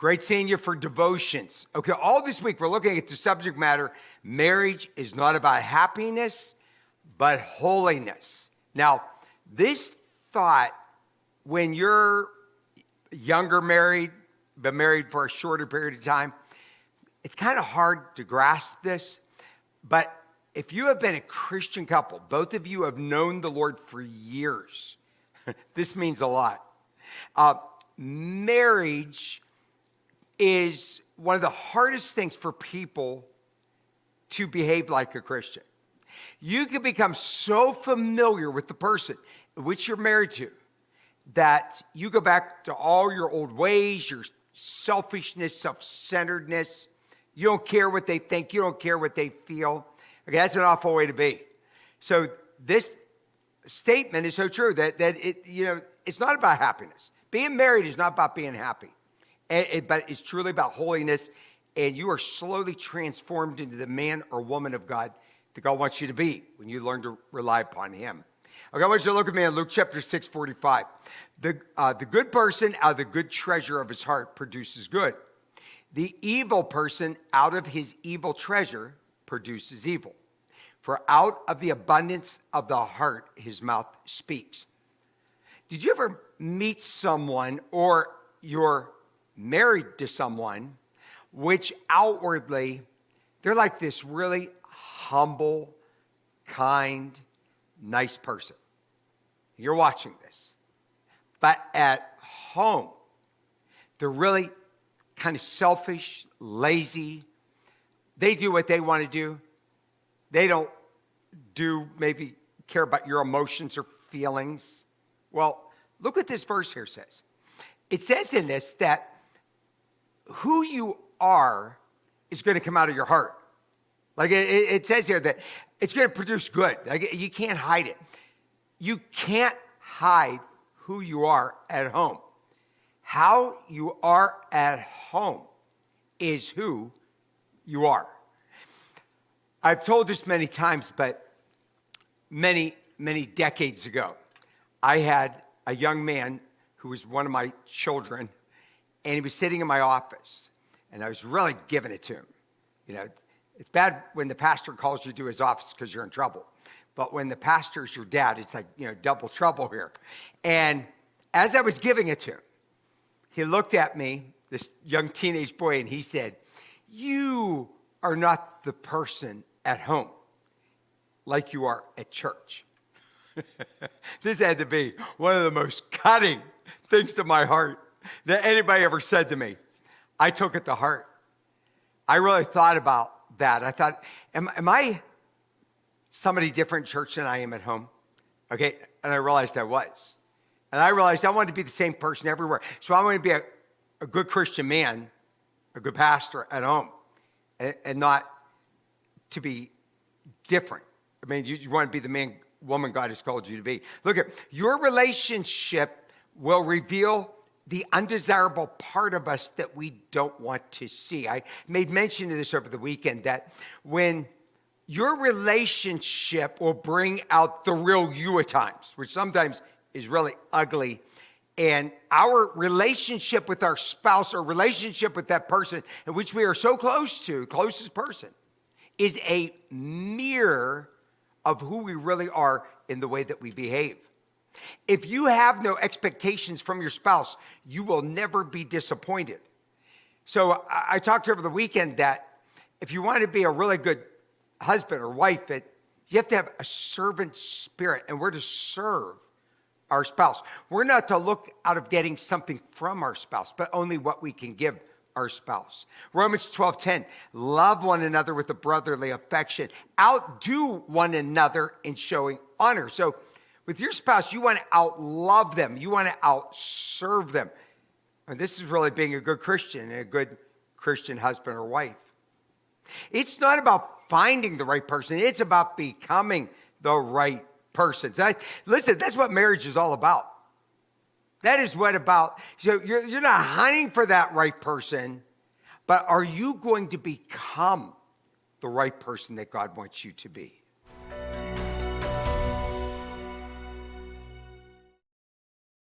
Great seeing you for devotions. Okay, all this week we're looking at the subject matter, marriage is not about happiness, but holiness. Now, this thought, when you're younger married, been married for a shorter period of time, it's kind of hard to grasp this. But if you have been a Christian couple, both of you have known the Lord for years, this means a lot. Marriage is one of the hardest things for people to behave like a Christian. You can become so familiar with the person which you're married to that you go back to all your old ways, your selfishness, self-centeredness. You don't care what they think. You don't care what they feel. Okay, that's an awful way to be. So this statement is so true that it's not about happiness. Being married is not about being happy. But it's truly about holiness, and you are slowly transformed into the man or woman of God that God wants you to be when you learn to rely upon him. Okay, I want you to look at me in Luke chapter 6:45. The good person out of the good treasure of his heart produces good. The evil person out of his evil treasure produces evil. For out of the abundance of the heart, his mouth speaks. Did you ever meet someone, or you're married to someone, which outwardly, they're like this really humble, kind, nice person? You're watching this. But at home, they're really kind of selfish, lazy. They do what they want to do. They don't maybe care about your emotions or feelings. Well, look what this verse here says. It says in this that who you are is going to come out of your heart. Like it says here that it's going to produce good. Like you can't hide it. You can't hide who you are at home. How you are at home is who you are. I've told this many times, but many, many decades ago, I had a young man who was one of my children, and he was sitting in my office, and I was really giving it to him. You know, it's bad when the pastor calls you to his office because you're in trouble. But when the pastor's your dad, it's like, double trouble here. And as I was giving it to him, he looked at me, this young teenage boy, and he said, "You are not the person at home like you are at church." This had to be one of the most cutting things to my heart that anybody ever said to me. I took it to heart. I really thought about that. I thought, am I somebody different in church than I am at home? Okay, and I realized I was. And I realized I wanted to be the same person everywhere. So I wanted to be a good Christian man, a good pastor at home, and not to be different. I mean, you want to be the man, woman God has called you to be. Look at your relationship will reveal the undesirable part of us that we don't want to see. I made mention of this over the weekend, that when your relationship will bring out the real you at times, which sometimes is really ugly, and our relationship with our spouse or relationship with that person in which we are so close to, closest person, is a mirror of who we really are in the way that we behave. If you have no expectations from your spouse, you will never be disappointed. So I talked over the weekend that if you want to be a really good husband or wife, you have to have a servant spirit, and we're to serve our spouse. We're not to look out of getting something from our spouse, but only what we can give our spouse. Romans 12:10, love one another with a brotherly affection. Outdo one another in showing honor. So with your spouse, you want to outlove them. You want to outserve them. And this is really being a good Christian, a good Christian husband or wife. It's not about finding the right person. It's about becoming the right person. So listen, that's what marriage is all about. That is what about. So you're not hunting for that right person, but are you going to become the right person that God wants you to be?